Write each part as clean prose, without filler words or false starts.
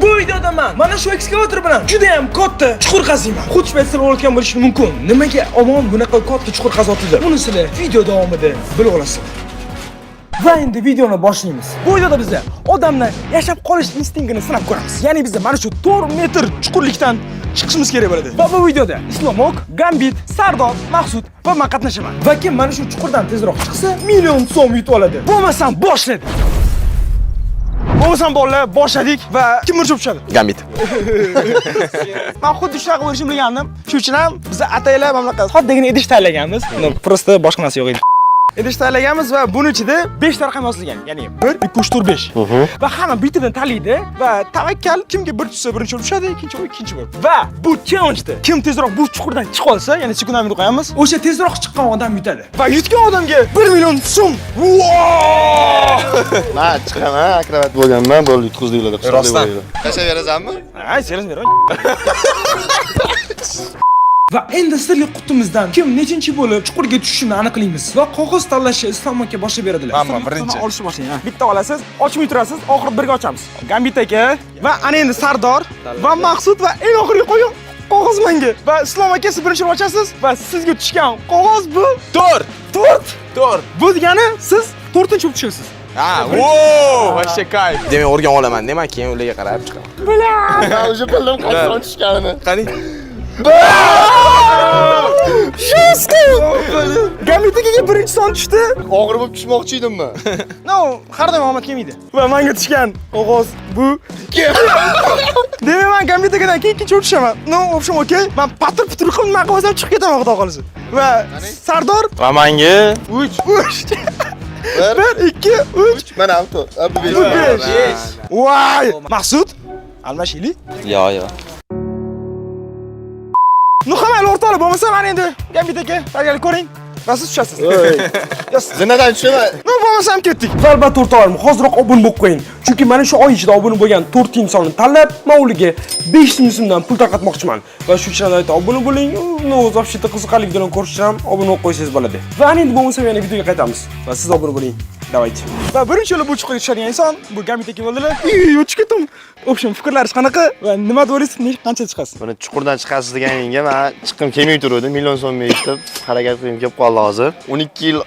Bu videoda mana shu ekskavator bilan juda ham katta chuqur qaziyman. Xushbatlar olayotgan bo'lishi mumkin. Nimaga omon bunaqa katta chuqur qazotildi? Buni sizlar video davomida bilib olasizlar. Va endi videoni boshlaymiz. Bu videoda biz odamni yashab qolish instinktini sinab ko'ramiz. Ya'ni biz mana shu 4 metr chuqurlikdan chiqishimiz kerak bo'ladi. Va bu videoda Islomok, Gambit, Sardor, Maqsud va men qatnashaman. Va kim mana shu chuqurdan tezroq chiqsa, million so'm yutib oladi. Bo'lmasam boshladik. Bo'lmasam bolalar boshladik va kim urishib tushadi? Gambit. Men xuddi shunaqa bo'lishini bilgandim. Shuning uchun ham biz ataylar mamlakat xoddagina idish tayyorlaganmiz. Prosta boshqa narsa yo'q edi. Idish tayyorlaganmiz va buni ichida 5 ta raqam yozilgan. Ya'ni 1, 2, 3, 4, 5. Va hamma bittadan tanlaydi va tavakkal kimga bir tushsa birinchi urib tushadi, ikkinchi bo'lib. Va bu challenge-da kim tezroq bu chuqurdan chiqa olsa, ya'ni sekundani qo'yamiz, o'sha tezroq chiqqan odam yutadi. Va yutgan odamga 1 million so'm. Men chiqaman, akrobat bo'lganman, bo'ldi yutqizdinglar deb Rostdan. Tashlab berasanmi? Ha, serios beraman. Va endi sirli qutimizdan kim nechinchi bo'lib chuqurga tushishini aniqlaymiz va qog'oz tanlashni Islom aka boshlab beradilar. Men birinchi. Olishni boshlang. Bitta olasiz, ochmay turasiz, oxiri birga ochamiz. Gambit aka va ana endi Sardor va Maqsud va eng oxirgi qo'ying qog'oz menga. Va Islom akasi birinchi ochasiz va sizga tushgan qog'oz bu 4. 4. Bu degani siz 4-chi bo'lib tushasiz. Ha, wow, вообще kayf. Demak, o'rgan olaman, demak, keyin ularga qarab chiqaman. Bilan. O'sha bildim qachon tushganini. Qani? Gambit akaga birinchi son tushdi. Og'ir bo'lib tushmoqchi edimmi? No, har doim omad kelmaydi. Va menga tushgan qog'oz bu. Demak, men Gambit akadan keyin ikkinchi tushaman. No, option okey. Men patir-putir qilib nima qilsam chiqib ketaman xudo qolsa. Va Sardor Va menga 3. 1, 2, 3. mana avto. Bu 5. Voy! Maqsud, almashaylik. Yo. Nu hamma o'rtoqlar bo'lmasa, men endi Gambit aka, tayyorlik ko'ring. Va siz tushasiz. Zinadan tushaman. Nu bo'lmasam ketdik. Va albatta o'rtoqlarim, hoziroq obuna bo'lib qo'ying. Chunki mana shu oy ichida obuna bo'lgan 4 insonni tanlab, men ularga 500 so'mdan pul tarqatmoqchiman. Va shu uchun aytib obuna bo'ling. No, вообще qiziqarli videoni ko'rish uchun obuna bo'lib qo'ysangiz bo'ladi. Va endi bo'lmasa yana videoga qaytamiz. Va siz obuna bo'ling. Давайте. Va birinchi yo'li bu chuqurga tushadigan inson bu Gambit aka bo'ldilar. Yo'q ketdim. Option fikrlaringiz qanaqa va nima deb o'ylaysiz? Qancha chiqasiz? Buni chuqurdan chiqasiz deganingga men chiqqim kelmay turuvdi. Million so'mga eshitib, harakat qilib kelib qoldi hozir. 12 yil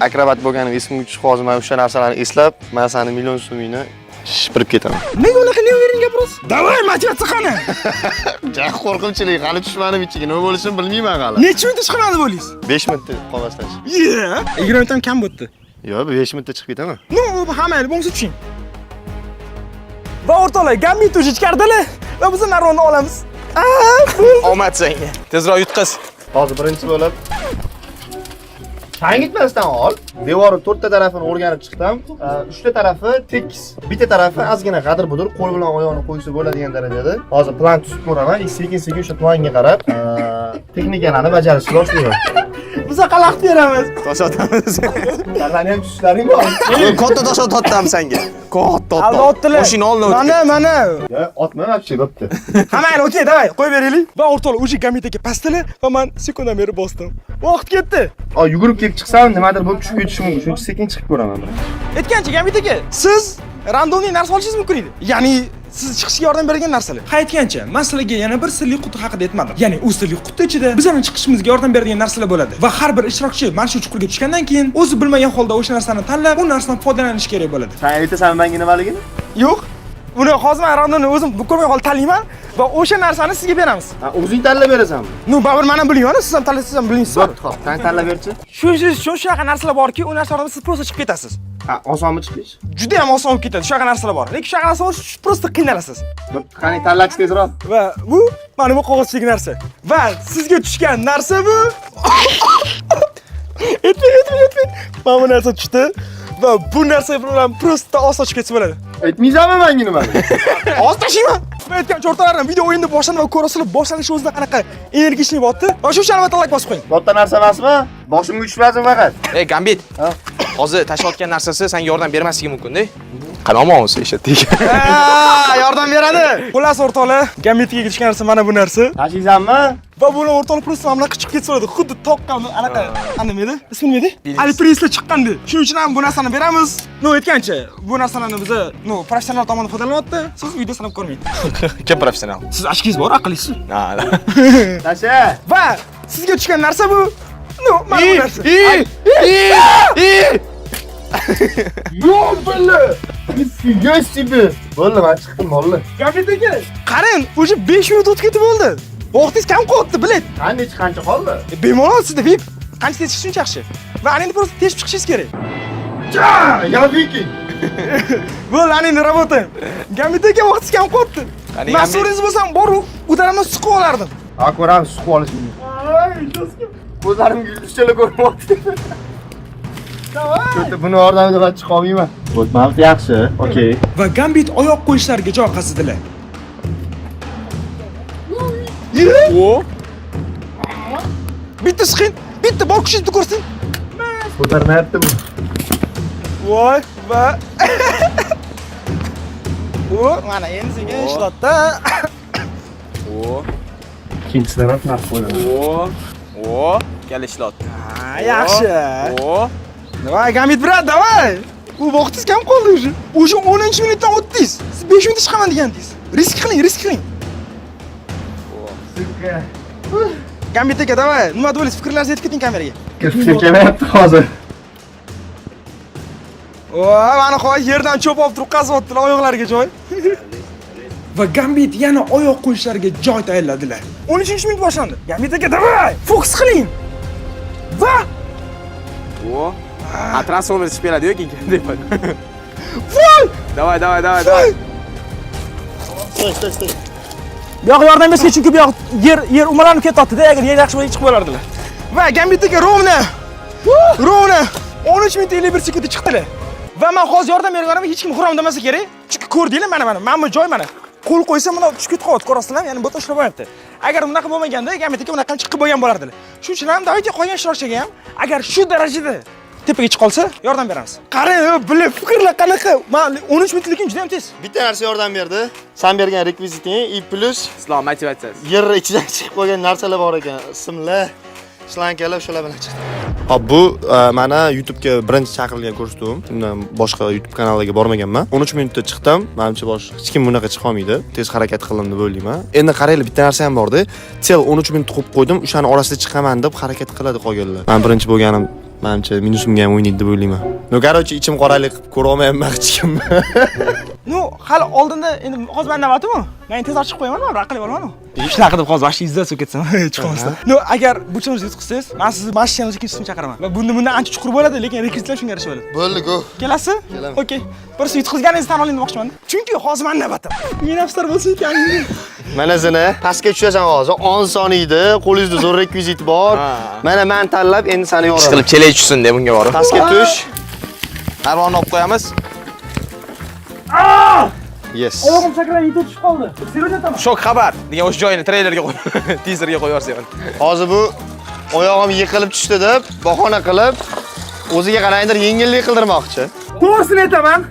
akrobat bo'lganim esimga tushib hozir men o'sha narsalarni eslab, men seni million so'mingni shipirib ketaman. Nega unaqa neyavering gapiryapsiz? Davay, motivatsiya qani? Jah qo'rqinchlik, hali tushmadim ichiga, nima bo'lishini bilmayman hali. Necha minutda chiqadi bo'laysiz? 5 minutda qog'oz tashlab. 20 minutdan kam bo'ldi. Yo'q, 5 minutda chiqib ketaman. No, hammayli bo'lsa tushing. Va o'rtoqlar, Gambit o'sha chiqardilar va biz narvonni olamiz. Omad senga. Tezroq yutqiz. Hozir birinchi bo'lib Chang gitmasdan ol. Devori 4 ta tarafini o'rganib chiqdim. 3 ta tarafi tekis. Bitta tarafi ozgina g'adir-budur qo'l bilan oyoqni qo'ysa bo'ladigan darajada. Hozir plan tuzib ko'raman. Sekin-sekin o'sha planga qarab, texnikalarni bajarishni boshlayman. Biz qalaqib beramiz. Tosh otamiz. Sizlarning ham tushlaring bor. Katta tosh otyapman senga. Katta. Alda otdilar. Mashina oldi. Mana. Ya, otma вообще bo'pti. Hammayli okey, davay, qo'yib beraylik. Va o'rtoqlar, o'sha Gambit aka pastdilar va men sekundan beri bosdim. Vaqt ketdi. Yugurib kelib chiqsam, nimadir bo'lib tushib ketishi mumkin. Shuning uchun sekin chiqib ko'raman men. Aytgancha Gambit aka, siz randomli narsa olishingiz mumkin edi. Ya'ni siz chiqishga yordam bergan narsalar. Aytgancha, men sizlarga yana bir sirli quti haqida aytmadim. Ya'ni u sirli quti ichida bizning chiqishimizga yordam beradigan narsalar bo'ladi. Va har bir ishtirokchi mana shu chuqurga tushgandan keyin o'zi bilmagan holda o'sha narsani tanlab, u narsadan foydalanish kerak bo'ladi. Sen aytasan menga nimaligini? Yo'q. Buni hozir men randomni o'zim ko'rmagan holda tanlayman va o'sha narsani sizga beramiz. Ha, o'zing tanlab berasanmi? Nu, baribir men ham bilmayman, siz ham tanlasangiz ham bilmaysiz. Xo'p, sen tanlab berchi. Shunaqa narsalar borki, u narsalardan siz prosta chiqib ketasiz. Ha, osonmi chiqish? Juda ham oson bo'lib ketadi. Shunaqa narsalar bor. Lekin shunaqa narsalar prosta qiynalasiz. Qani tanlash tezroq. Va bu mana bu qog'ozdagi narsa. Va sizga tushgan narsa bu. Aytmang. Mana bu narsa tushdi. Va bu narsa bilan prosta oson chiqib ketsa bo'ladi. Aytmaysanmi menga nima? Hozir tashlayman. Men aytgan o'rtoqlarim, video o'yinda boshlandi va ko'rasizlar, boshlanishi o'zida qanaqa energichlik bo'lyapti. Va shu uchun albatta like bosib qo'ying. Katta narsa emasmi? Boshimga tushmasin faqat. Gambit. Hozir tashlayotgan narsasi senga yordam bermasligi mumkin-da. Qani omonsiz eshitdik. Yordam beradi. Xullas o'rtoqlar, Gambitga kirishgan narsa mana bu narsa. Tashiysanmi? Va buni o'rtoqlar просто mana chiqib ketsa bo'ladi. Xuddi toqqan anaqa. Nima edi? Ismi nima edi? Alipresda chiqqandi. Shuning uchun ham bu narsani beramiz. Aytgancha, bu narsalarni biz, professional tomonidan foydalanyapti. Siz uyda sanab ko'rmang. Kim professional? Siz ashkingiz bor, aqlingiz. Ha. Tasha. Va sizga tushgan narsa bu. Mana bu narsa. Yo'q billa. Nifiyos tipi. Bo'ldi, men chiqdim, bo'ldi. Gambitga qarang, o'sha 5 minut o'tib ketib bo'ldi. Vaqtingiz kam qoldi, bilet. Qancha qoldi? Bemalol sizda VIP. Qancha tez chiqish shuncha yaxshi. Va endi просто tez chiqishingiz kerak. Gambitki. Bo'ldi, endi работаем. Gambitga vaqtingiz kam qoldi. Mas'ulingiz bo'lsam, boru o'taramni siqib olardim. Ha, ko'ramiz, siqib olishni. Ko'zlarim yulduzchalar ko'ryapti. Davay. Buni yordamida man chiqa olmayman. O'tmabdi, yaxshi. Okey. Va Gambit oyoq qo'yishlariga joy qasdilar. O. Bitta siqing, bitta bor kuchingizni ko'rsin. Ko'tarmayapti bu. Voy, va mana endi senga ishlatdi. O. Ikkinchisidan ham narx qo'yadi. O. Kel ishlatdi. Yaxshi. O. Davay, Gambit brat, davay. U vaqtingiz kam qoldi o'sha. O'sha 10-minutdan o'tdingiz. Siz 5 minutda chiqaman degandingiz. Risk qiling. Gambit aka, davay. Nima deysiz? Fikrlaringizni aytib keting kameraga. Fikrim kelmayapti hozir. Mana qo'y yerdan cho'p olib turib qazyaptilar oyoqlariga joy. Va Gambit yana oyoq qo'yishlariga joy tayinladilar. 13-minut boshlandi. Gambit aka, davay. Fokus qiling. Va O. A Transformers speladi yoki deb. voy! Davay. Sтой. Bu yoq yordam bersa, chunki bu yoq yer umalanib ketyapti-da, agar yer yaxshi bo'lsa chiqib bo'lardilar. Va Gambit aka rovna 13 minut 51 sekundda chiqdilar. Va men hozir yordam berganim hech kim xurom demasa kerak. Chunki ko'rdinglar mana bu joy mana. Qo'l qo'ysa mana tushib ketib qolyapti, ko'rasizlar, ya'ni bu tashlab qo'yapti. Agar bunaqa bo'lmaganda, Gambit aka bunaqa chiqib bo'lgan bo'lardilar. Shuning uchun ham davayga qolgan ishtirokchiga ham agar shu darajada tepaga chiqib qolsa, yordam beramiz. Qarang, bilib fikrlar qanaqa? Men 13 minut lekin juda ham tez. Bitta narsa yordam berdi. Sen bergan rekviziting i plus Islom motivatsiyasi. yer ichidan chiqib qolgan narsalar bor ekan. Ismlar, shlankalar shular bilan chiqdi. Hop, bu mana YouTube'ga birinchi chaqirilgan ko'rsatuvim. Undan boshqa YouTube kanaliga bormaganman. 13 minutda chiqdim. Menimcha hech kim bunaqa chiqa olmaydi. Tez harakat qildim deb o'ylayman. Endi qaranglar, bitta narsa ham bordi. Sel 13 minut qo'yib qo'ydim, o'shani orasida chiqaman deb harakat qiladi qolganlar. Men birinchi bo'lganim menimcha minusimga ham o'ynaydi deb o'ylayman. Короче, ichim qoralik ko'ra olmayapman hech kimni. Hali oldinda endi hozir men navbatimi? Men tez chiqib qo'yaman, men raqib olaman. Shunaqa deb hozir vaqtingiz izlab ketsam, chiqamasdan. Agar buchimizni yutqizsangiz, men sizni mashinangiz ikkinchisini chaqiraman. Va bundan ancha chuqur bo'ladi, lekin rekvizitlar shunga yarasha bo'ladi. Bo'ldi, go. Kelasiz? Kelaman. Okey. Birisi yutqizganingizni tan oling demoqchiman. Chunki hozir men navbatim. Menafslar bo'lsa ekan. Mana seni pastga tushasan hozir. 10 soniyada qo'lingizda zo'r rekvizit bor. Mana men tanlab endi seni yoraman. Ishqilib chelay tushsin deb bunga borib. Pastga tush. Narvonni olib qo'yamiz. Yes. Oyog'im sakrab yetib tushib qoldi. Seriyataman. Shok xabar degan o'sha joyini treylerga qo'y. Teaserga qo'yib yuborsan. Hozir bu oyog'im yiqilib tushdi deb bahona qilib o'ziga qaraydir yengillik qildirmoqchi. To'g'risini aytaman.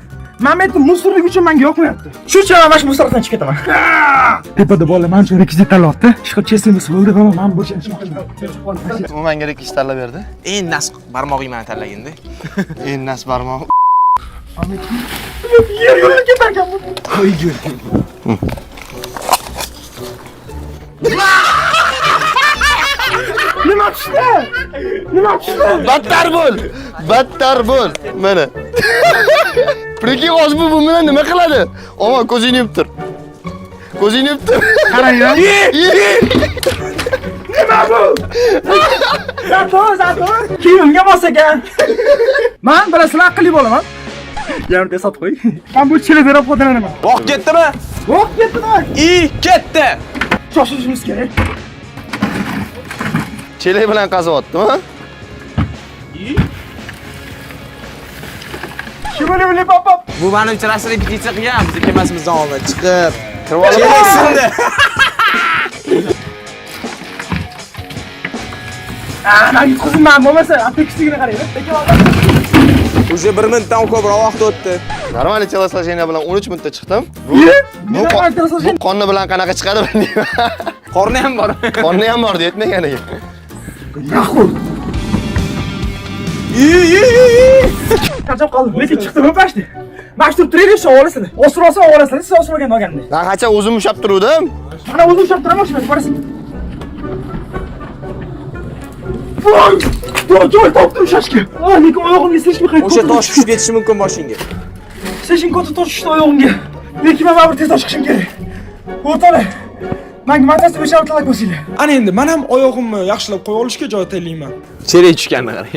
Mamedning musorlik uchun menga yoqmayapti. Shu uchun men mana musorlikdan chiqib ketaman. Tepada bolalar men uchun rekvizit tanlayapti. Ishqilib chesimiz bo'ldi va men bu ishni qildim. U menga rekvizit tanlab berdi. Eng nas barmog'ing meni tanlaganda. Eng nas barmoq. Yer yo'lga ketarkan bu. Qo'y yo'l. Nima tushdi? Battar bo'l. Mana. Priki hozir bu bilan nima qiladi? Omon ko'zingni yumib tur. Qarang. Nima bu? Zato. Kiyimga mos ekan. Men bilasizlar aqlli bo'laman. Yarmta sotib qo'y. Men bu chelakdan foydalanaman. Vaqt ketdimi? Ketdi. Shoshilishimiz kerak. Chelak bilan qazyaptimi? Shibili pop. Bu menimcha rasmiy repetitsiya qilgan, biz kemasimizdan oldin chiqib kirib olib sindi. Men yutqizman bo'lmasa, aptekisligini qarang. Уже 1 minutdan ko'proq vaqt o'tdi. Normal telosложение bilan 13 minutda chiqdim. Bu qonni bilan qanaqa chiqadi bilmayman. Qorni ham bor. Qonni ham bor yetmaganiga. Yaxul. Qachon qoldim? Lekin chiqdim pashdi. Mashtur turib olasizlar. Osrosa olasizlar, siz osmagan olganda. Men qachon o'zim ushab turdim? Mana o'zim ushab turaman, qarasing. Voy! Joy topdim ushashga. Lekin oyog'imga seshmi qaytdi. O'sha tosh tushib ketishi mumkin boshingga. Seshin ko'ta tosh tushdi oyog'imga. Lekin men baribir tezroq chiqishim kerak. O'rtoqlar, menga matasi beshar talab bo'lsanglar. Ana endi men ham oyog'imni yaxshilab qo'ya olishga joy tayinlayman. Chelak tushganini qarang.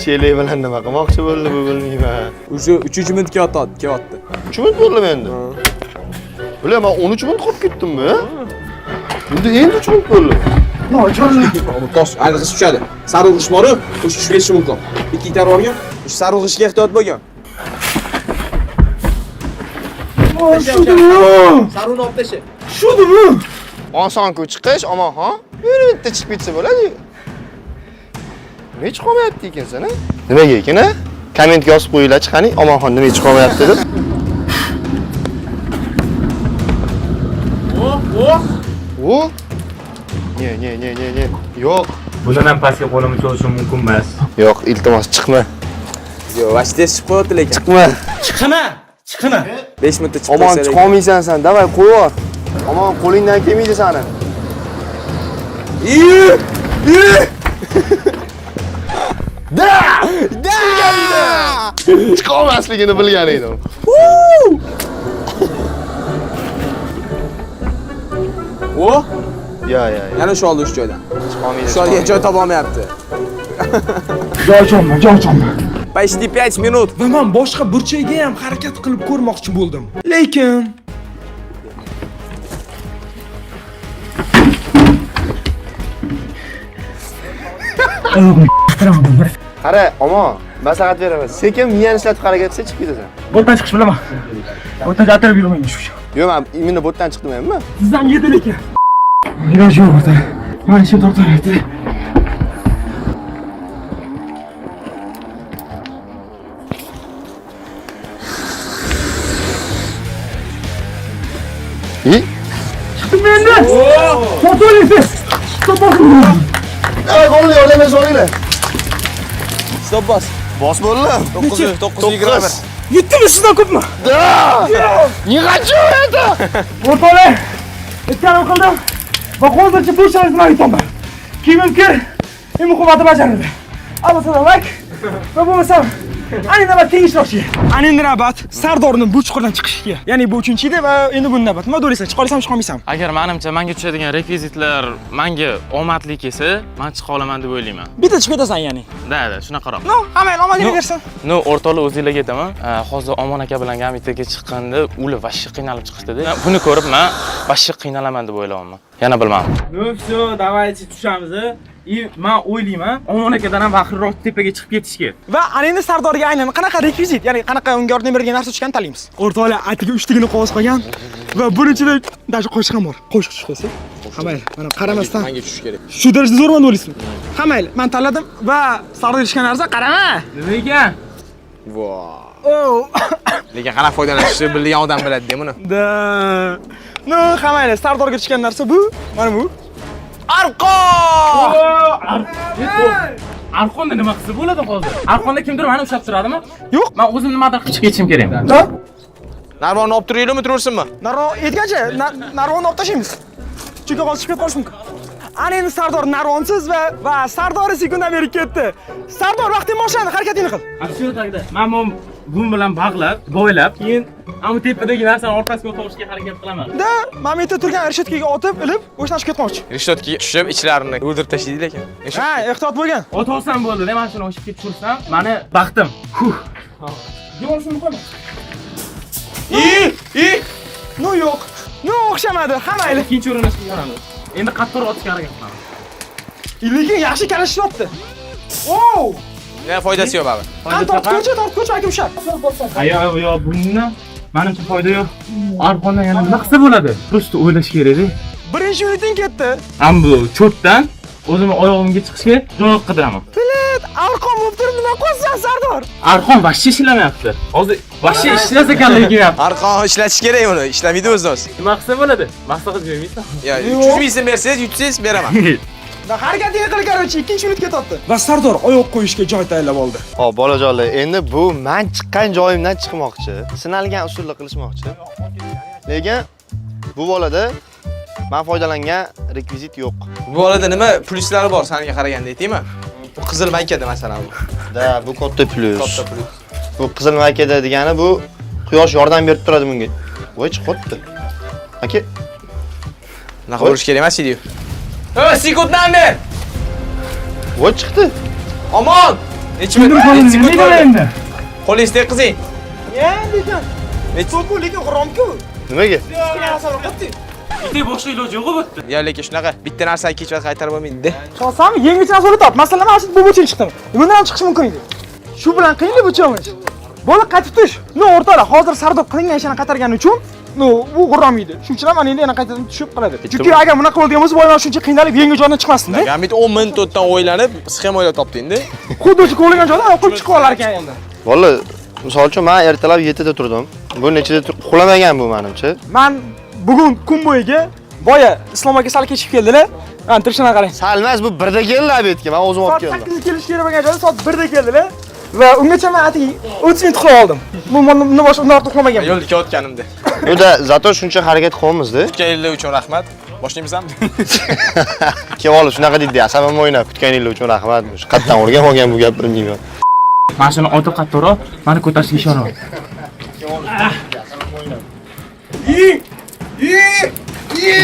Chelak bilan nima qilmoqchi bo'ldi bu bilmayman. O'sha 3-minutga kelyapti. 3 minut bo'ldimi endi? Bular men 13 minut qolib ketdimmi? Endi 3 minut bo'ldi. Tosh ayg'ish tushadi. Sarg'ish bor-ku, o'sha tushib ketishi mumkin. Ikki itar borgan, o'sha sarg'ishga ehtiyot bo'lgan. Saruni olib tasha. Shudimi? Oson-ku chiqish, omonxon. Bir bitta chiqib ketsa bo'ladi. Nima chiqmayapti ekansan, a? Nimaga ekan, a? Kommentga yozib qo'yinglar, chiqaning, omonxon nima chiqmayapti deb. O? Ne. Yo'q. Bundan ham pastga qo'limni cho'zishim mumkin emas. Yo'q, iltimos chiqma. Yo'q, vashtes chiqib qo'yapti lekin. Chiqma. Chiqina. 5 minutda chiqib Omon qo'ysa lekin. chiqolmaysan sen. Davay qo'yver. Omon qo'lingdan kelmaydi seni. Da! Chiqolmasligini bilgan edim. O? Ya. Yana shu oldi o'sha joydan. Chiqolmaydi. Shu olga joy topa olmayapti. Joychonman. Почти 5 minut. Va men boshqa burchakga ham harakat qilib ko'rmoqchi bo'ldim. Lekin Qara, omon, maslahat beraman. Sekin miyani ishlatib harakat qilsa chiqib ketasan. bo'tdan chiqish bilaman. Bo'tdan atirib yurmayman shu. Yo'q, men imini bo'tdan chiqdimanmi? Sizdan yedi lekin. Iloji yo'q o'rta. Men ishim to'xtamayapti. Chiqdim endi. Fotolaysiz. Qo'lni yordam so'ranglar. Stop bos. Bos bo'ldi. 920. Yetdimi sizdan ko'pmi? Da! Не хочу это! O'rtoqlar, aytganim qildim. Va hozircha bu sharoitni bilan aytaman. Kimimki muhimati bajarildi. Assalomu alaykum. Va bo'lmasam, ayni navbat tengishroqchi. Ana endi navbat Sardorning bu chuqurdan chiqishiga. Ya'ni bu 3-edi va endi bu navbat. Nima deysan? Chiqa olasanmi, chiqa olmaysanmi? Agar menimcha menga tushadigan rekvizitlar menga omadli kelsa, men chiqa olaman deb o'ylayman. Bitta chiqib ketasan ya'ni. Da, shunaqaroq. No, hamma omadga bersin. No, o'rtoqlar o'zingizlarga aytaman. Hozir Omon aka bilan Gamitaga chiqqanda ular vashshi qiynalib chiqishdi-da. Buni ko'rib men vashshi qiynalaman deb o'ylayapman. Yana bilmadim. Ну все, давайте tushamiz. И men o'ylayman, Omon akadan ham baxilroq tepaga chiqib ketishga. Va ana endi Sardorga aynan qanaqa rekvizit, ya'ni qanaqa unga yordam bergan narsa tushgan tanlaymiz. O'rtoqlar, atiga 3 tagini qog'oz qolgan va birinchida даже qo'shiq ham bor. Qo'shiq tushsa. Hammayli, mana qaramasdan Menga tushish kerak. shu darajada zo'rman o'ylaysizmi? Hammayli, men tanladim va Sardor ishgan narsa qarama. Nima ekan? Voy. Oh. Lekin qanaqa foydalanishni bilgan odam biladi-da buni. Da. No, hammayli, Sardorga tushgan narsa bu. Mana bu. Arqon! Arqonda nima qilsa bo'ladi hozir? Arqonda kimdir meni ushlab turadimi? Yo'q. Men o'zim nimadir qilib ketishim kerak. Da. Narvonni olib turaylikmi, turursinmi? Narvo yetgancha narvonni olib tashlaymiz. Chunki hozir chiqib qolish mumkin. Ana endi Sardor narvonsiz va Sardor sekundan beri ketdi. Sardor, vaqting boshlandi, harakatingni qil. Shu tagida men bum bilan bog'lab, bo'ylab, keyin amu tepadagi narsani orqasiga o'tishga harakat qilaman. Da, men yerda turgan reshetkaga otib, ilib, o'shdan chiqib ketmoqchi. Rishotga tushib, ichlarini o'ldirib tashlaydi lekin. Ha, ehtiyot bo'lgan. O'tolsam bo'ldi-da, men shuni o'shib ketib tursam, meni baxtim. Yo'lsin qo'yma. No yo'q. No o'xshamadi, hammayli. Ikkinchi urinishga qaramiz. Endi qattiqroq otishga harakat qilaman. Lekin yaxshi kalashyapti. Wow! Nima foydasi yo'q baribir. Tortib ko'ch akam shart. Yo'q, bundan menimcha foyda yo'q. Arqondan yana nima qilsa bo'ladi? Просто o'ylash kerak-da. Birinchi uniting ketdi. Ham bu cho'tdan o'zimni oyog'imga chiqishga joy qidiraman. Arqon bo'lib turib nima qilasan Sardor? Arqon vashcha ishlamayapti. Hozir vashcha ishlasa ekanligi kelyapti. Arqon ishlatish kerak uni. Ishlamaydi o'zimiz. Nima qilsa bo'ladi? Maqsad qilib bermaysan. Ya 300 ming so'm bersangiz, yutsangiz beraman. Va harakatingni qil, qarochi, 2 minut ketdi. Va Sardor oyoq qo'yishga joy tayyorlab oldi. Hop, bolajonlar, endi bu men chiqqan joyimdan chiqmoqchi. Sinalgan usulda qilishmoqchi. Lekin bu bolada men foydalangan rekvizit yo'q. Bu bolada nima plyuslari bor sanga qaraganda aytaymi? Bu qizil maykada masalan bu. Da, bu katta plyus. Katta plyus. Bu qizil maykada degani bu quyosh yordam berib turadi bunga. Voy chiqibdi. Aka, Nima bo'lish kerak emas edi. Sekunddan ber. voy chiqdi. Omon. Nechi minut? Sekund endi. Qo'lingizda qizing. Lekin. To'pu lekin g'iromku. Nimaga? Bitta boshqa iloji yo'q bo'pti. Ya lekin shunaqa bitta narsani kech vaqt qaytarib bo'lmaydi-da. Qolsam yengil narsa top. Masalan, mana shu bu bo'chini chiqdim. Bundan ham chiqish mumkin edi. Shu bilan qiyinli bo'chamiz. Bola qaytib tush. No, o'rtalar hozir Sardor qilingan ishini qaytargani uchun no, bu g'irromaydi. Shuning uchun ham mana endi yana qaytadan tushib qoladi. Chunki agar bunaqa bo'lgan bo'lsa, boylar shuncha qiynalib yengil joydan chiqmasdi-da. Gamit 10 minutdan o'ylanib, sxema o'ylab topding-da. Xuddi o'sha ko'rgan joydan o'qib chiqib olar ekan endi. Valla, misol uchun men ertalab 7 da turdim. Bu nechida uxlamagan bu menimcha. Men bugun kun bo'yiga boya Islom aka sal kechib keldilar. Men tirishini qarang. Sal emas, bu 1 da keldi obedga. Men o'zim olib keldim. 8 kelish kerak bo'lgan joyda soat 1 da keldilar. Va ungacha men atigi 30 minut uxlab oldim. Bu nima boshqa undan ortiq uxlamaganman. Yo'lda ketayotganimda. Yo'da, zato shuncha harakat qilyapmiz-da. Kutganinglar uchun rahmat. Boshlaymizmi? Kelib olib shunaqa deydi, asabim o'ynab, kutganinglar uchun rahmat. Shu qatdan o'rgan olgan bu gapni bilmayman. Mashina o'ta qattiqroq, meni ko'tarishga ishonaman.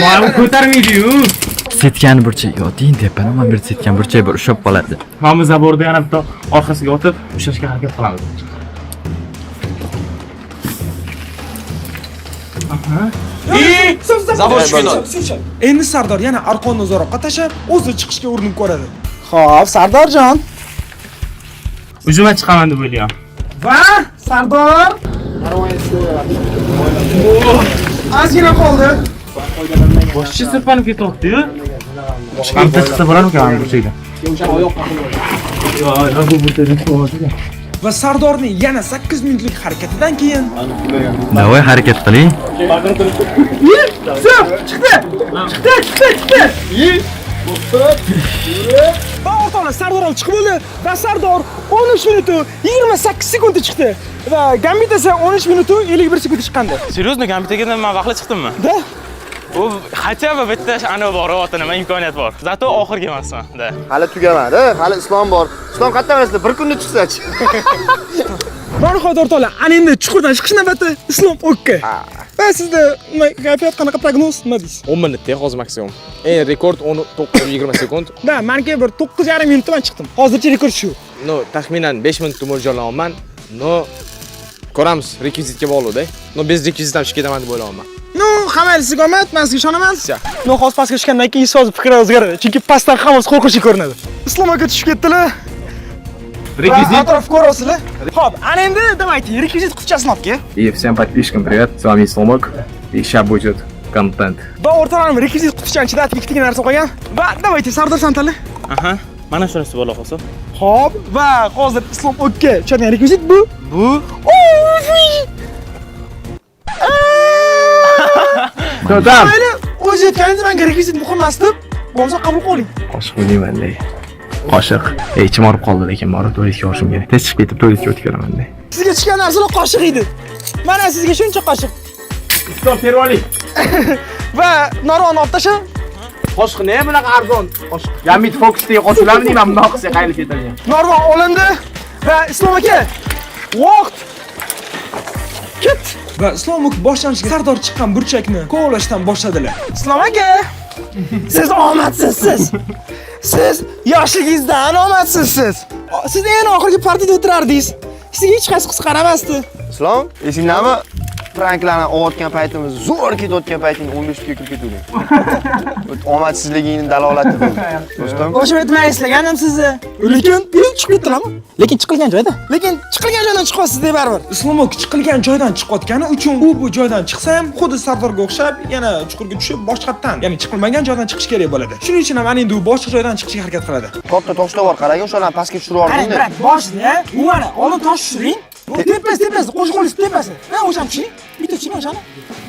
Mana ko'tarmaydi-yu. Setgan burchak yoting tepani mana bir setgan burchak bir ushab qoladi. Mana bu zaborda yana bitta orqasiga o'tib, ushlashga harakat qilamiz. Zabor tushgan. Endi Sardor yana arqonni uzoqqa tashab, o'zi chiqishga urinib ko'radi. Xo'p, Sardorjon. Ujumat chiqaman deb o'ylayman. Va Sardor. Ozgina qoldi. Boshchi sirpanib ketyapti-yu. Chiqib chiqsa bo'larmikan bu şeyda? Yo'q, bu burda qo'yadi. Va Sardorning yana 8 minutlik harakatidan keyin Davay harakat qiling. Chiqdi. Va o'rtoqlar, Sardor ham chiqib bo'ldi. Va Sardor 13 minut 28 sekund chiqdi. Va Gambit esa 13 minut 51 sekund chiqqandi. Seryozni Gambitaga men vaqtli chiqdimmi? Da. Bu хотя бы bitta ana boryapti, nima imkoniyat bor. Zato oxirgi emasman, da. Hali tugamadi, hali Islom bor. Islom qayerdan bilasizda bir kunda chiqsa-chi. Mana hozir o'rtoqlar, ana endi chuqurdan chiqish navbati Islom o'kka. Va sizda nima gapiyat qanaqa prognoz nima deysiz? 10 minutda hozir maksimum. Eng rekord 19:20 sekund. Da, menga bir 9,5 minutda men chiqdim. Hozircha rekord shu. No, taxminan 5 minutda mo'ljallanyapman. No, ko'ramiz, rekvizitga bog'liq-da. No, bez rekvizit ham chiqib ketaman deb o'ylayapman. No, hammasiga omad, men sizga ishonaman. Ya. No, hozir pastga tushgandan keyin hozir fikr o'zgaradi. Chunki pastdan hammasi qo'rqinchli ko'rinadi. Islom aka tushib ketdilar. Rekvizit. Atrof ko'rasizlar. Xo'p, ana endi давайте, rekvizit qutchasini olib kel. И всем подписчикам привет, с вами Сломок, и сейчас будет контент. Va o'rtoqlarim, rekvizit qutchani ichida ikkita narsa qo'ygan. Va давайте, Sardor Santali. Aha. Mana shunisi bo'la qolsa. Xo'p, va hozir Islom aka tushadigan rekvizit bu. To'xtam. Mayli, o'zi aytganingiz menga rekvizit muhim emas deb, bo'lsa qabul qiling. Qoshiq o'ynayman-da. Qoshiq. Ichim og'rib qoldi, lekin borib tualetga borishim kerak. Tez chiqib ketib tualetga o'tib kelaman-da. Sizga tushgan narsalar qoshiq edi. Mana sizga shuncha qoshiq. Islom tervalik. Va Noronni olib tasha. Qoshiq nima bunaqa arzon? Qoshiq. Gamit Fox'dagi qo'shimlarni deyman, bundoq qilsa qayerga ketadi. Norvon olindi va Islom aka vaqt ket. Va Islom aka boshlanishiga Sardor chiqqan burchakni kovlashdan boshladilar. Islom aka, siz omadsiz. Siz yoshligingizdan omadsiz. Siz eng oxirgi partiyada o'tirardingiz. Sizga hech qaysi qiz qaramasdi. Islom, esingdami? pranklarni olayotgan paytimiz, zo'r ketayotgan paytingda 15 ga kirib ketuvding. Omadsizligingning dalolati bu. Do'stim. Boshim aytmay eslagandim sizni. Lekin men chiqib ketdilarmi? Lekin chiqilgan joyda. Lekin chiqilgan joydan chiqyapsiz deb baribir. Islomov chiqilgan joydan chiqayotgani uchun u bu joydan chiqsa ham xuddi Sardorga o'xshab yana chuqurga tushib boshqatdan, ya'ni chiqilmagan joydan chiqish kerak bo'ladi. Shuning uchun ham mana endi u boshqa joydan chiqishga harakat qiladi. Katta toshlar bor, qarang, o'shalarni pastga tushirib yubording-da. Qarang, boshda, u mana oldin tosh tushiring. Tepasi, qo'shqo'lis tepasi. Mana o'shani tushiring. Bitta tushiring o'shani.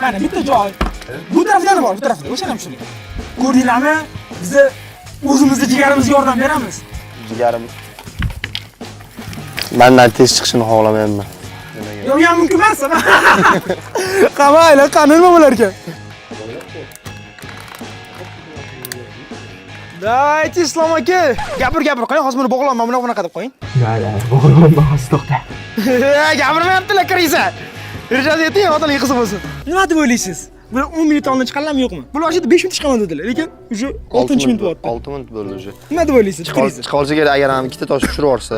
Mana bitta joy. Bu tarafdan bor, bu tarafda. O'shani ham tushiring. Ko'rdinglarmi? Biz o'zimizni jigarimizga yordam beramiz. Jigarimiz. Mendan tez chiqishini xohlamayapman. Yo'q, mumkin emas. Qamaylar, qanilma bularga. Davaychi Islom aka. Gapir, qo'ying, hozir buni bog'lonman, bunaqa deb qo'ying. Bog'lonma, hozir to'xta. Gapirmayaptilar, kirisa. Rijaz eting, xotinga qiziq bo'lsin. Nima deb o'ylaysiz? Bular 10 minut oldin chiqqanlarmi yo'qmi? Bular ochida 5 minut chiqaman dedilar, lekin уже 6-minut bo'lyapti. 6 minut bo'ldi уже. Nima deb o'ylaysiz? Chiqa olsa kerak, agar ham ikkita tosh tushirib yuborsa,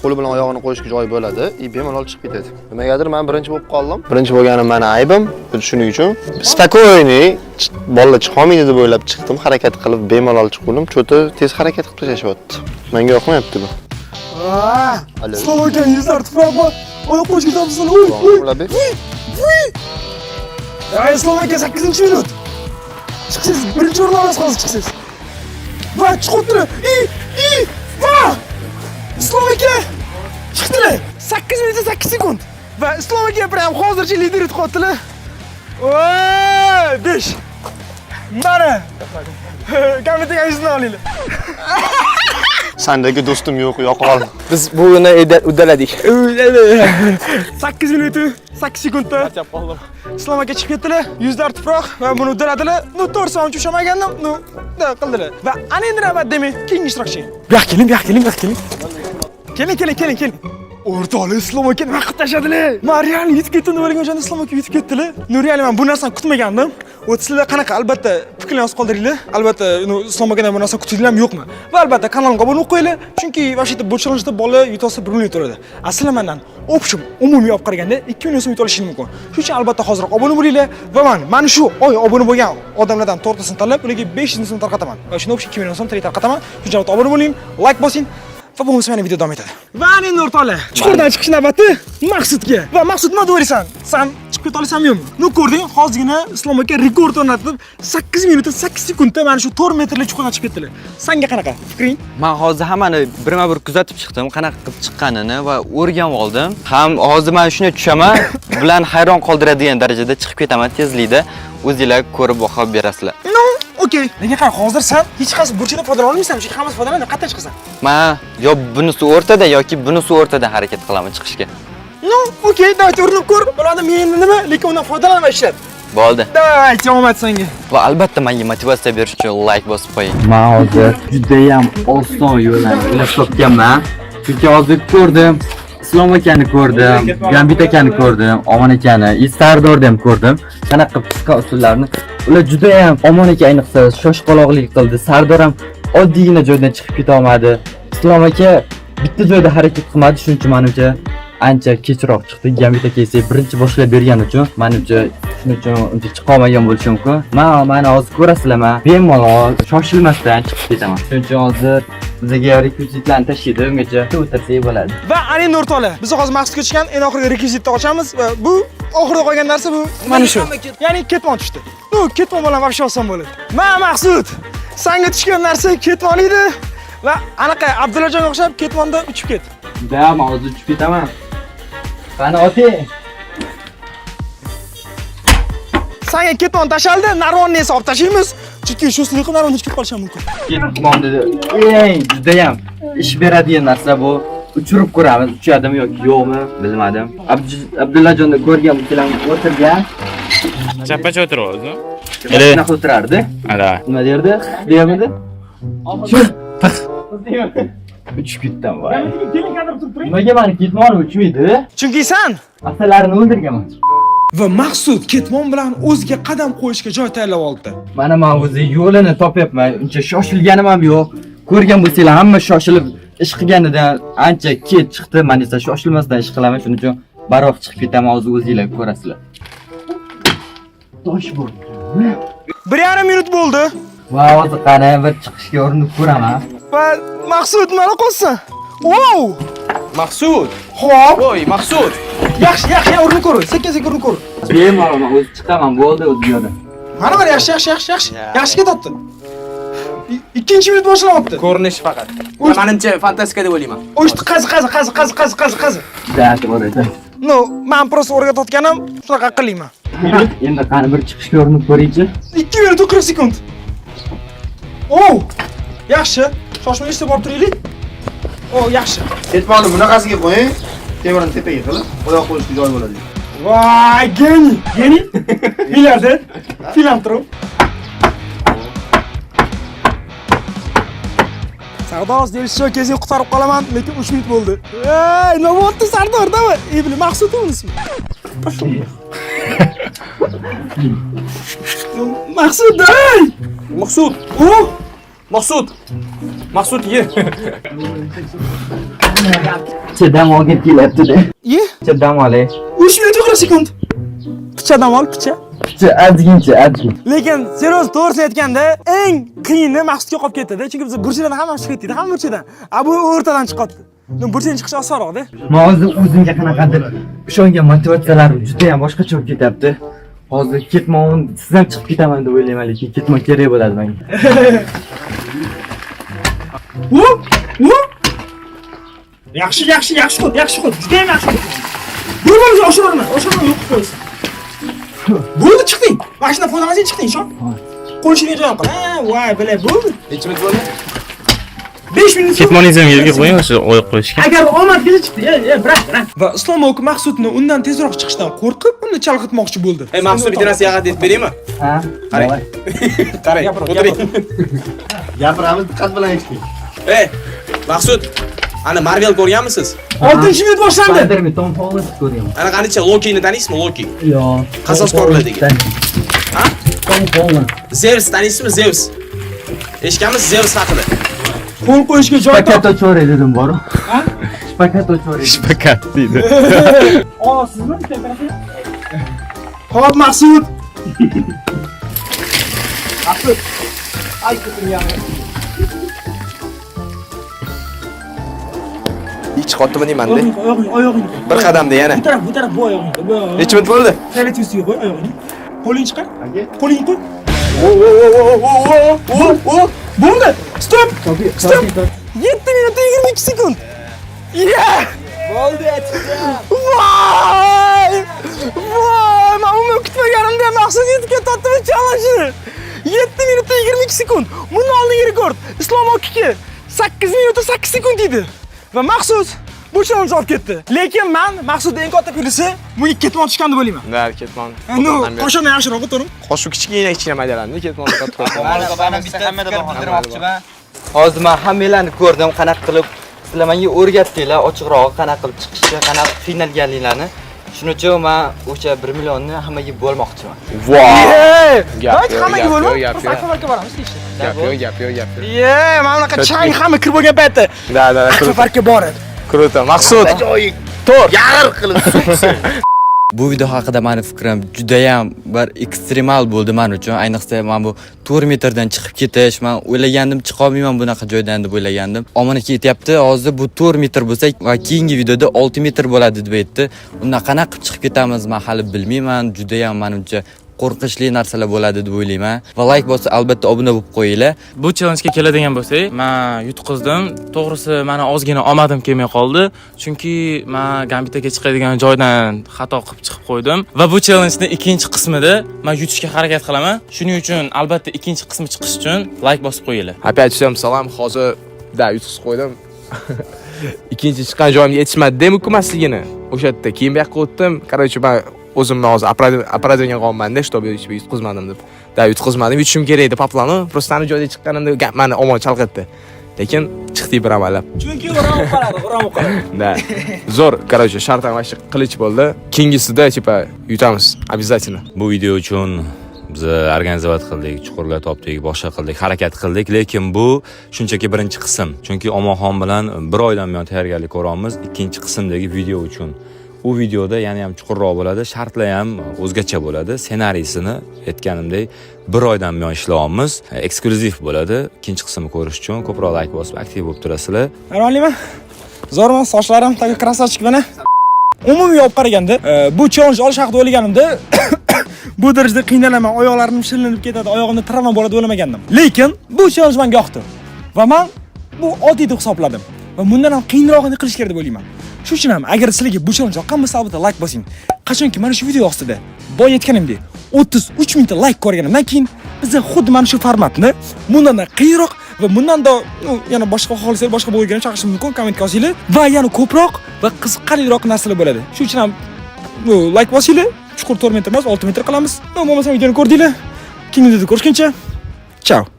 qo'li bilan oyog'ini qo'yishga joy bo'ladi, bemalol chiqib ketadi. Nimagadir men birinchi bo'lib qoldim. Birinchi bo'lganim meni aybim, shuning uchun spokойный bolalar chiqolmaydi deb o'ylab chiqdim, harakat qilib bemalol chiqdim, cho'ti tez harakat qilib tashlashyapti. Menga yoqmayapti bu. Islom aka, yuzlar tuproq bor. Oyoq qo'yishga topsin. Ya Islom aka 8-minut. Chiqsiz, birinchi o'ringa olasiz hozir chiqsiz. Va chiqibdi. Va! Islom aka chiqdilar. 8 minut 8 sekund. Va Islom aka ham hozircha lider etib qoldilar. Voy, 5. Mana. Kamitaga izni olinglar. Sendagi do'stim yo'q, yo'qol. Biz buni uddaladik. 8 minut 8 sekundda. Islom aka chiqib ketdilar, yuzlar tuproq va buni uddaladilar. No 4 soat ushamagandim, no da qildilar. Va ana endi navbat demay, keyingi ishtirokchi. Bu yoqqa keling. Keling. O'rtoqlar Islom aka nima qilib tashadilar? Men real yetib ketdim deb o'ylagan joyda Islom aka yetib ketdilar. No real men bu narsani kutmagandim. Sizlar qanaqa? Albatta fikrlarni yozib qoldiringlar. Albatta, Islom akadan bu narsani kutdinglarmi yo'qmi? Va albatta kanalga obuna bo'lib qo'yinglar, chunki vashida bu challenjda bola yutolsa 1 million to'ladi. Aslan mendan option umumiy olib qaraganda 2 million so'm yutolishingiz mumkin. Shuning uchun albatta hozirroq obuna bo'linglar va mana shu oy obuna bo'lgan odamlardan 4tasini tanlab, ularga 500 so'm tarqataman. Va shuni option 2 million so'm tarqataman. Shuning uchun obuna bo'ling, like bosing. Va bu mana video davom etadi. Va endi o'rtoqlar, chuqurdan chiqish navbati Maqsudga. Va Maqsud nima deysan? Sen chiqib keta olasanmi yo'qmi? Nu ko'rding, hozirgina Islom aka rekord o'rnatib, 8 minutda 8 sekundda mana shu 4 metrli chuqurdan chiqib ketdilar. Senga qanaqa fikring? Men hozir hammani birma-bir kuzatib chiqdim, qanaqa qilib chiqqanini va o'rganib oldim. Ham hozir men shuni tushaman, bilan hayron qoldiradigan darajada chiqib ketaman tezlikda. O'zingizlar ko'rib baho berasizlar. Okey. Lekin qara, hozir sen hech qaysi burchidan foydalana olmaysan, chunki hammasi foydalanadi, qayerdan chiqasan? Men yo bunisi o'rtada yoki bunisi o'rtada harakat qilaman chiqishga. Okey, davay urinib ko'r. Bularni men nima, lekin undan foydalanmay ishlat. Bo'ldi. Davay, omad senga. Va albatta menga motivatsiya berish uchun like bosib qo'ying. Men hozir juda ham oson yo'ldan o'ylab topganman. Chunki hozir ko'rdim, Islom akani ko'rdim, Gambit akani ko'rdim, Omon akani, Sardorni ham ko'rdim. Qanaqa chiqqan usullarni ular juda ham Omon aka ayniqsa shoshqaloqlik qildi. Sardor ham oddiygina joydan chiqib keta olmadi. Islom aka bitta joyda harakat qilmadi, shuning uchun menimcha ancha kechroq chiqdi. Gambit aka esa birinchi boshlab bergani uchun menimcha shuning uchun uncha chiqa olmagan bo'lishi mumkin. Mana hozir ko'rasizlar, men bemalol shoshilmasdan chiqib ketaman. Shuning uchun hozir bizga rekvizitlarni tashlaydi, ungacha o'tirsak bo'ladi. Va ana endi o'rtoqlar, biz hozir maqsadga tushgan eng oxirgi rekvizitni ochamiz va bu oxirida qolgan narsa bu mana shu. Ya'ni ketmon tushdi. Bu ketmon bilan vobshe oson bo'ladi. Maqsud, senga tushgan narsa ketmon edi va anaqa Abdullajonga o'xshab ketmonda uchib ket. Da, men hozir uchib ketaman. Qani oti? Senga ketmon tashaldi, narvonni esa olib tashlaymiz. Chunki shu siliqni narvonni chiqib qolishi mumkin. Ketmon dedi. Juda ham ish beradigan narsa bu. Uchirib ko'ramiz, uchadimi yoki yo'qmi, bilmadim. Abdullajonni ko'rgan bilan o'tirgan. Chappacha o'tiradi. Qanaqa o'tirardi? Ada. Nima derdi? Deyamidi? Shu. Uchib ketdim voy. Nimaga meni ketmon uchmaydi? Chunki sen asalarini o'ldirganman. va Maqsud ketmon bilan o'ziga qadam qo'yishga joy tayyorlab oldi. Mana men o'zi yo'lini topyapman. Uncha shoshilganim ham yo'q. Ko'rgan bo'lsanglar, hamma shoshilib ish qilganidan ancha kech chiqdi. Men esa shoshilmasdan ish qilaman, shuning uchun baroq chiqib ketaman, hozir o'zingizlar ko'rasizlar. tosh bor. 1,5 minut bo'ldi. Va hozir qani bir chiqishga urinib ko'raman. Va Maqsud mana qo'ysin. Wow! Maqsud. Xo'p. Voy, Maqsud. Yaxshi, urinib ko'r. Sekin urinib ko'r. Bemalol men o'zim chiqaman, bo'ldi o'zi yo'lda. Mana yaxshi. Yaxshi ketyapti. 2-minut boshlanyapti. Ko'rinish faqat. Menimcha fantastika deb o'ylayman. O'shni qazi. Dati bor edi. No, men prosta o'rgatayotganim shunaqa qilayman. Endi qani bir chiqishga urinib ko'ringchi. 2 minut 40 sekund. Oh! Yaxshi. Shoshmay borib turaylik. Oh, yaxshi. Ketmonni bunaqasiga qo'ying. Temirni tepaga qilib, oyoq qo'yishga joy bo'ladi. Voy, geni. Milliarder. Filantrop. Sardoz deyishcha kezing qutqarib qolaman, lekin 3 minut bo'ldi. Ey, nima bo'ldi Sardordami? Ibli Maqsud unismi? Maqsud, ey! Maqsud. Oh! Maqsud ye. Chidam olib kelyapti-da. Ye? Chidam olay. 3 minut 40 sekund. Pichadan ol, picha. Picha azgincha. Lekin serios to'g'risini aytganda, eng qiyini Maqsudga qolib ketdi-da, chunki biz burchadan hammamiz chiqib ketdik, hamma burchadan. Bu o'rtadan chiqyapti. Burchadan chiqish osonroq-da. Men hozir o'zimga qanaqadir ishongan motivatsiyalarim juda ham boshqacha bo'lib ketyapti. Hozir ketmoqman, sizdan chiqib ketaman deb o'ylayman, lekin ketmoq kerak bo'ladi menga. Yaxshi xod. Juda ham yaxshi. Bo'lmasa oshiraman, yo'q qo'ysin. Bo'ldi, chiqding. Mashina foydalansang chiqding, ishon. Qo'lishingga joy qil. Voy, bilay, bo'ldi. Necha minut bo'ldi? 5 minut. Ketmoningizni yerga qo'ying, o'sha oyoq qo'yishga. Agar omad kelsa chiqdi, bırak. Va Islom aka Maqsudni undan tezroq chiqishdan qo'rqib, uni chalg'itmoqchi bo'ldi. Ey, Maqsud bitta narsa yaqin aytib beraymi? Ha? Qarang. O'tiring. Gapiramiz, diqqat bilan eshiting. Ey, Maqsud, ana Marvel ko'rganmisiz? 6-minut boshlandi. Spider-Man Tom Holland ko'ryapman. Ana qanicha Loki'ni taniysizmi, Loki? Yo'q. Qasoskorlardagi. Ha? Tom Holland. Zeus taniysizmi, Zeus? Eshitganmisiz Zeus haqida? Qo'l qo'yishga joy top. Pakat ochore dedim boru. Ha? Pakat ochore. Pakat deydi. Olasizmi? Xo'p, Maqsud. Ay kutum ya. Hech qotdimi deymanda. Oyog'ing. Bir qadamda yana. Bu taraf bu oyog'ing. Necha minut bo'ldi? Salat ustiga qo'y oyog'ingni. Qo'lingni chiqar. Qo'lingni qo'y. Bo'ldi. Stop. 7 minut 22 sekund. Yeah! Bo'ldi, Voy! Men uni kutmaganimda Maqsud yetib ketdi challenge. 7 minut 22 sekund. Bundan oldingi rekord Islom akaki 8 minut 8 sekund edi. Va Maqsud bu challenge olib ketdi. Lekin men Maqsudning eng katta pilisi bunga ketmon tushgan deb o'ylayman. Da, ketmon. Qo'shimni yaxshiroq o'tiring. Qoshu kichkina maydalarni ketmon katta qo'ydim. Mana bitta fikr bildirmoqchiman. Hozir men hammalarni ko'rdim, qanaqa qilib sizlar menga o'rgatdinglar, ochiqroq qanaqa qilib chiqishni, qanaqa qiynalganliklarini. Shuning uchun men o'sha 1 millionni hammaga bo'lmoqchiman. Gap hammaga bo'lma. Akvaparkka boramiz deyishdi. Gap yo'q. Mana bunaqa chang hamma kirib bo'lgan paytda. Da. Akvaparkka boradi. Kruto. Maqsud. To'r. Yag'ir qilib suqsi. Bu video haqida meni fikrim juda ham bir ekstremal bo'ldi men uchun. Ayniqsa men bu 4 metrdan chiqib ketish, men o'ylagandim chiqa olmayman bunaqa joydan deb o'ylagandim. Omana ketyapti. Hozir bu 4 metr bo'lsa va keyingi videoda 6 metr bo'ladi deb aytdi. Undan qanaqa qilib chiqib ketamiz men hali bilmayman. Juda ham menimcha qo'rqinchli narsalar bo'ladi deb o'ylayman. Va like bo'lsa albatta obuna bo'lib qo'yinglar. Bu challenge-ga keladigan bo'lsak, men yutqizdim. To'g'risi, meni ozgina omadim kelmay qoldi, chunki men Gambitaga chiqadigan joydan xato qilib chiqib qo'ydim va bu challenge-ning ikkinchi qismida men yutishga harakat qilaman. Shuning uchun albatta ikkinchi qismi chiqish uchun like bosib qo'yinglar. Опять всем salom. Hozir yutqizib qo'ydim. Ikkinchi chiqqan joyimga yetishmadi-da mumkinmasligini. O'sha yerda keyin bu yoqqa o'tdim. Короче, men o'zimni hozir apparatga qolmanda, чтобы yutqizmadim deb. Yutqizmadim, yutishim kerak edi paplani. Просто ana joyda chiqqanimda meni omon chalg'itdi. Lekin chiqdi bir amallab. Chunki o'ram qoladi. Da. Zo'r, короче, shartdan vashti qilich bo'ldi. Keyingisida tipa yutamiz, обязательно. Bu video uchun biz organizatsiya qildik, chuqurlar topdik, boshqa qildik, harakat qildik, lekin bu shunchaki birinchi qism. Chunki Omonxon bilan bir oydan buyon tayyorgarlik ko'ramiz ikkinchi qismdagi video uchun. u videoda yana ham chuqurroq bo'ladi, shartlar ham o'zgacha bo'ladi. Ssenariysini aytganimdek 1 oydan buyon ishlayapmiz. Eksklyuziv bo'ladi. Ikkinchi qismini ko'rish uchun ko'proq like bosib aktiv bo'lib turasizlar. Ayronliman. Zo'rman, sochlarim tagi krasavchik mana. Umumiy olib qaraganda, bu challenge olish haqida o'ylaganimda bu darajada qiynalaman, oyoqlarim shilinib ketadi, oyog'imda travma bo'ladi o'ylamagandim. Lekin bu challenge menga yoqdi. Va men bu oddiy deb hisobladim. Va bundan ham qiyinrog'ini qilish kerak deb o'ylayman. Shuning uchun ham agar sizlarga bu challenge yoqqan bo'lsa, albatta like bosing. Qachonki mana shu video ostida boy aytganimdek 33 mingta like ko'rganimdan keyin biz xuddi mana shu formatni bundan qiyinroq va bundan-da yana boshqa xohlasangiz boshqa bo'lganini chaqirishim mumkin, kommentga yozinglar va yana ko'proq va qiziqarliroq narsalar bo'ladi. Shuning uchun ham like bosinglar. Chuqur 4 metr emas, 6 metr qilamiz. Bo'lmasa videoni ko'rdinglar. Keyingi videoda ko'rishguncha. Ciao.